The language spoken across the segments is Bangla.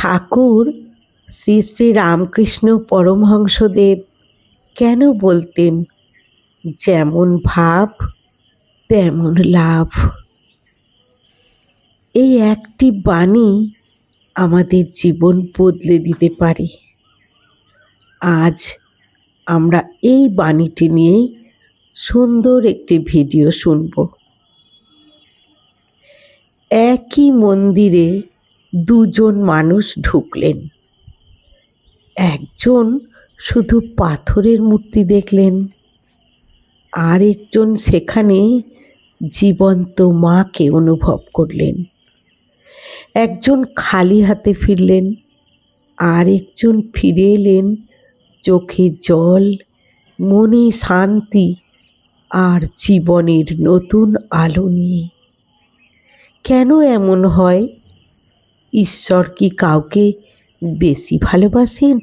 ঠাকুর শ্রী শ্রী রামকৃষ্ণ পরমহংসদেব কেন বলতেন, যেমন ভাব তেমন লাভ? এই একটি বাণী আমাদের জীবন বদলে দিতে পারে। আজ আমরা এই বাণীটি নিয়ে সুন্দর একটি ভিডিও শুনব। একই মন্দিরে দুজন মানুষ ঢুকলেন। একজন শুধু পাথরের মূর্তি দেখলেন, আর একজন সেখানে জীবন্ত মাকে অনুভব করলেন। একজন খালি হাতে ফিরলেন, আর একজন ফিরে এলেন চোখে জল, মনে শান্তি আর জীবনের নতুন আলো নিয়ে। কেন এমন হয়? ঈশ্বর কি কাউকে বেশি ভালোবাসেন?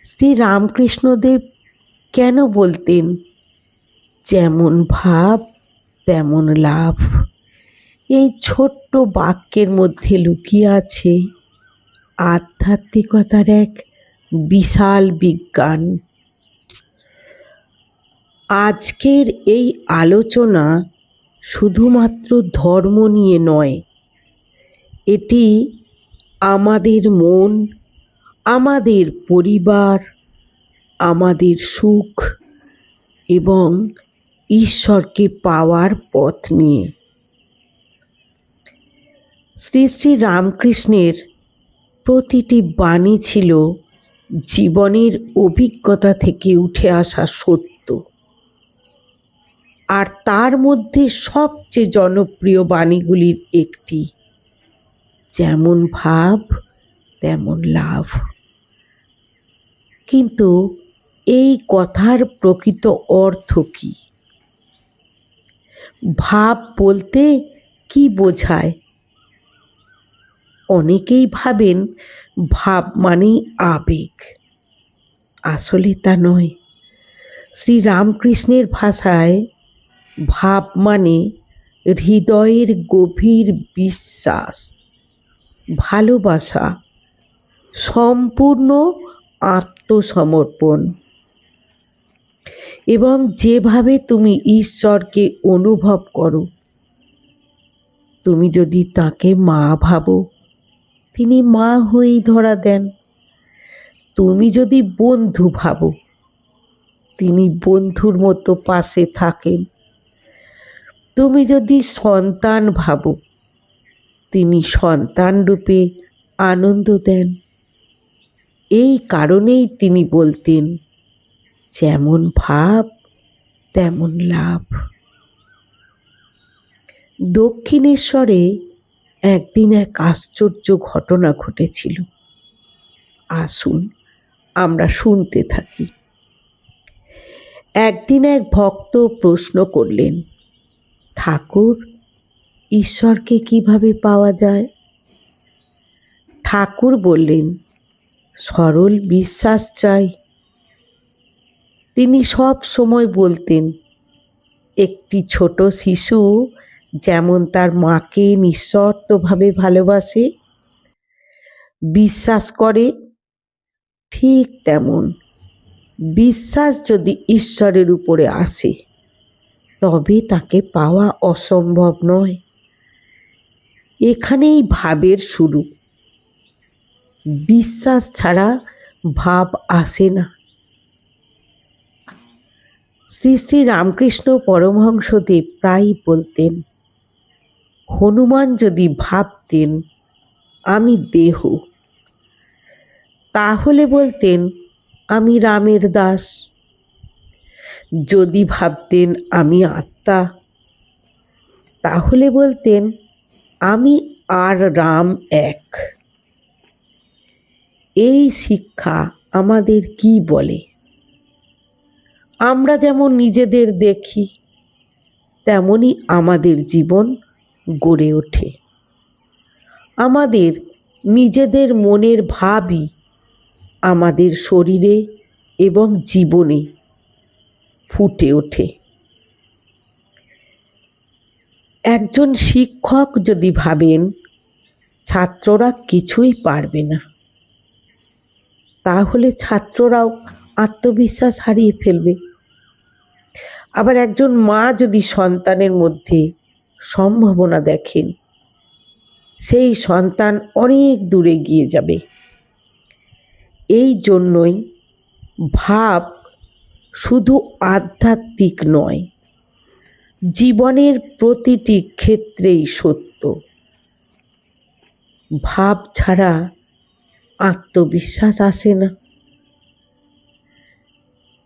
শ্রী রামকৃষ্ণদেব কেন বলতেন, যেমন ভাব তেমন লাভ? এই ছোট্ট বাক্যের মধ্যে লুকিয়ে আছে আধ্যাত্মিকতার এক বিশাল বিজ্ঞান। আজকের এই আলোচনা শুধুমাত্র ধর্ম নিয়ে নয়, এটি আমাদের মন, আমাদের পরিবার, আমাদের সুখ এবং ঈশ্বরকে পাওয়ার পথ নিয়ে। শ্রী শ্রী রামকৃষ্ণের প্রতিটি বাণী ছিল জীবনের অভিজ্ঞতা থেকে উঠে আসা সত্য। আর তার মধ্যে সবচেয়ে জনপ্রিয় বাণীগুলির একটি, যেমন ভাব তেমন লাভ। কিন্তু এই কথার প্রকৃত অর্থ কি? ভাব বলতে কি বোঝায়? অনেকেই ভাবেন ভাব মানেই আবেগ। আসলে তা নয়। শ্রী রামকৃষ্ণের ভাষায় ভাব মানে হৃদয়ের গভীর বিশ্বাস, ভালোবাসা, সম্পূর্ণ আত্মসমর্পণ। এবং যেভাবে তুমি ঈশ্বরকে অনুভব করো, তুমি যদি তাকে মা ভাবো, তিনি মা হয়েই ধরা দেন। তুমি যদি বন্ধু ভাবো, তিনি বন্ধুর মতো পাশে থাকেন। তুমি যদি সন্তান ভাবো, তিনি সন্তান রূপে আনন্দ দেন। এই কারণেই তিনি বলতেন, যেমন ভাব তেমন লাভ। দক্ষিণেশ্বরে একদিন এক আশ্চর্য ঘটনা ঘটেছিল। আসুন আমরা শুনতে থাকি। একদিন এক ভক্ত প্রশ্ন করলেন, ঠাকুর, ঈশ্বরকে কিভাবে পাওয়া যায়? ঠাকুর বললেন, সরল বিশ্বাস চাই। তিনি সব সময় বলতেন, একটি ছোট শিশু যেমন তার মাকে নিঃশর্তভাবে ভালোবাসে, বিশ্বাস করে, ঠিক তেমন বিশ্বাস যদি ঈশ্বরের উপরে আসে, তবে তাকে পাওয়া অসম্ভব নয়। এখানেই ভাবের শুরু। বিশ্বাস ছাড়া ভাব আসে না। শ্রী শ্রী রামকৃষ্ণ পরমহংসদেব প্রায়ই বলতেন, হনুমান যদি ভাবতেন আমি দেহ, তাহলে বলতেন আমি রামের দাস। যদি ভাবতেন আমি আত্মা, তাহলে বলতেন আমি আর রাম এক। এই শিক্ষা আমাদের কি বলে? আমরা যেমন নিজেদের দেখি, তেমনি আমাদের জীবন গড়ে ওঠে। আমাদের নিজেদের মনের ভাবই আমাদের শরীরে এবং জীবনে ফুটে ওঠে। একজন শিক্ষক যদি ভাবেন ছাত্ররা কিছুই পারবে না, তাহলে ছাত্ররাও আত্মবিশ্বাস হারিয়ে ফেলবে। আবার একজন মা যদি সন্তানের মধ্যে সম্ভাবনা দেখেন, সেই সন্তান অনেক দূরে গিয়ে যাবে। এই জন্যই ভাব শুধু আধ্যাত্মিক নয়, জীবনের প্রতিটি ক্ষেত্রেই সত্য। ভাব ছাড়া আত্মবিশ্বাস আসে না।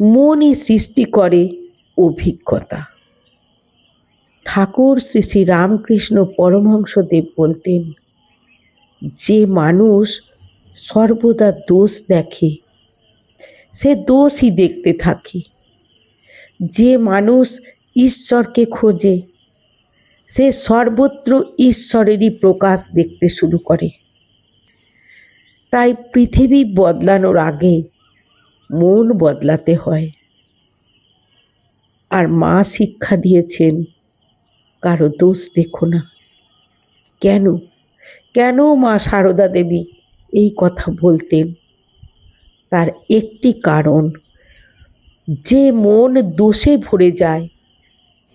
মনই সৃষ্টি করে অভিজ্ঞতা। ঠাকুর শ্রী শ্রী রামকৃষ্ণ পরমহংসদেব বলতেন, যে মানুষ সর্বদা দোষ দেখে সে দোষই দেখতে থাকে। যে মানুষ ঈশ্বরকে খোঁজে সে সর্বত্র ঈশ্বরেরই প্রকাশ দেখতে শুরু করে। তাই পৃথিবী বদলানোর আগে মন বদলাতে হয়। আর মা শিক্ষা দিয়েছেন, কারো দোষ দেখো না। কেন কেন মা সারদা দেবী এই কথা বলতেন? তার একটি কারণ, যে মন দোষে ভরে যায়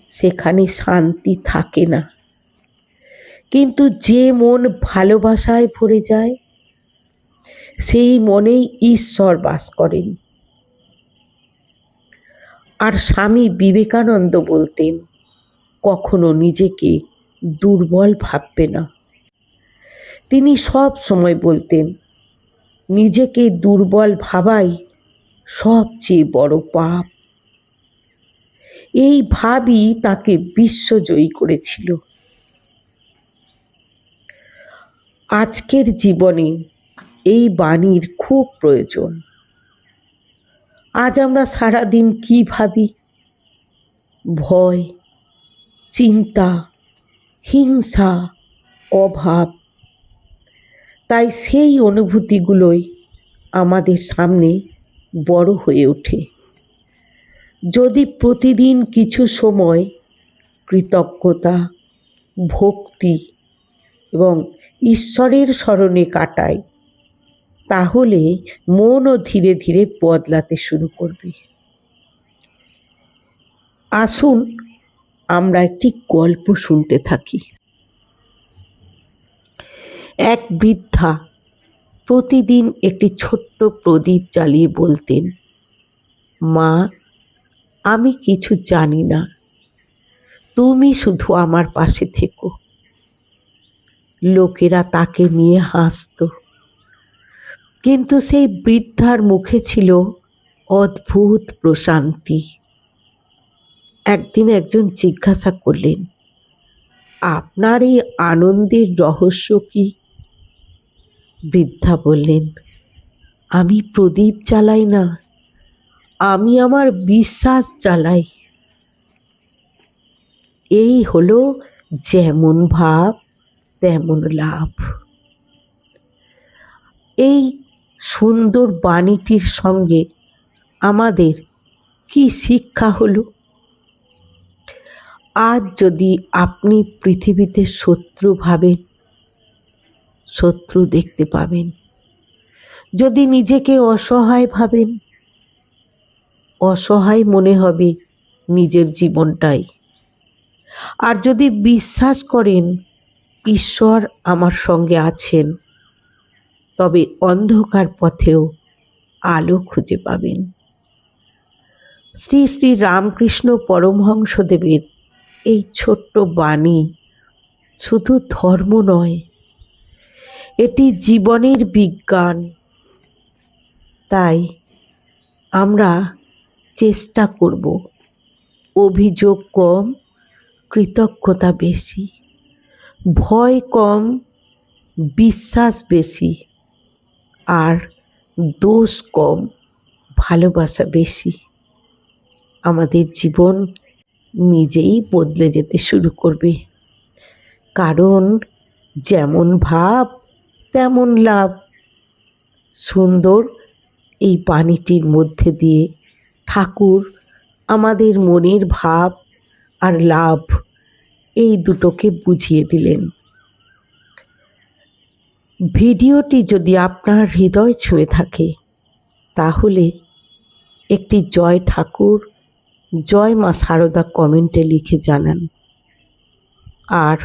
সেখানে শান্তি থাকে না, কিন্তু যে মন ভালোবাসায় ভরে যায় সেই মনেই ঈশ্বর বাস করেন। আর স্বামী বিবেকানন্দ বলতেন, কখনো নিজেকে দুর্বল ভাববে না। তিনি সব সময় বলতেন, নিজেকে দুর্বল ভাবাই সবচেয়ে বড় পাপ। এই ভাবই তাকে বিশ্বজয়ী করেছিল। আজকের জীবনে এই বাণীর খুব প্রয়োজন। আজ আমরা সারাদিন কি ভাবি? ভয়, চিন্তা, হিংসা, অভাব। তাই সেই অনুভূতিগুলোই আমাদের সামনে বড় হয়ে ওঠে। যদি প্রতিদিন কিছু সময় কৃতজ্ঞতা, ভক্তি এবং ঈশ্বরের স্মরণে কাটাই, তাহলে মনও ধীরে ধীরে বদলাতে শুরু করবে। আসুন আমরা একটি গল্প শুনতে থাকি। এক বৃদ্ধা প্রতিদিন একটি ছোট্ট প্রদীপ জ্বালিয়ে বলতেন, মা, আমি কিছু জানি না, তুমি শুধু আমার পাশে থেকো। লোকেরা তাকে নিয়ে হাসত, কিন্তু সেই বৃদ্ধার মুখে ছিল অদ্ভুত প্রশান্তি। একদিন একজন জিজ্ঞাসা করলেন, আপনার এই আনন্দের রহস্য কি? বৃদ্ধা বললেন, আমি প্রদীপ জ্বালাই না, আমি আমার বিশ্বাস জ্বালাই। এই হলো যেমন ভাব তেমন লাভ। এই সুন্দর বাণীটির সঙ্গে আমাদের কি শিক্ষা হলো? আজ যদি আপনি পৃথিবীতে শত্রু ভাবেন, শত্রু দেখতে পাবেন। যদি নিজেকে অসহায় ভাবেন, অসহায় মনে হবে নিজের জীবনটাই। আর যদি বিশ্বাস করেন ঈশ্বর আমার সঙ্গে আছেন, তবে অন্ধকার পথেও আলো খুঁজে পাবেন। শ্রী শ্রী রামকৃষ্ণ পরমহংসদেবের এই ছোট্ট বাণী শুধু ধর্ম নয়, এটি জীবনের বিজ্ঞান। তাই আমরা চেষ্টা করব অভিযোগ কম, কৃতজ্ঞতা বেশি, ভয় কম, বিশ্বাস বেশি, আর দোষ কম, ভালোবাসা বেশি। আমাদের জীবন নিজেই বদলে যেতে শুরু করবে। কারণ যেমন ভাব তেমন লাভ। সুন্দর এই বাণীটির মধ্যে দিয়ে ঠাকুর আমাদের মনের ভাব আর লাভ এই দুটোকে বুঝিয়ে দিলেন। ভিডিওটি যদি আপনার হৃদয় ছুঁয়ে থাকে তাহলে একটি জয় ঠাকুর, জয় মা সারদা কমেন্টে লিখে জানান। আর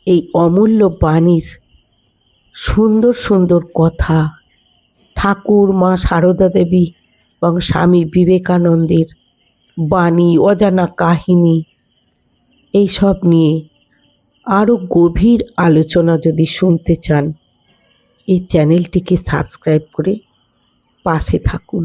এই অমূল্য বাণীর সুন্দর সুন্দর কথা, ঠাকুর মা সারদা দেবী এবং স্বামী বিবেকানন্দের বাণী, অজানা কাহিনী, এইসব নিয়ে আরও গভীর আলোচনা যদি শুনতে চান, এই চ্যানেলটিকে সাবস্ক্রাইব করে পাশে থাকুন।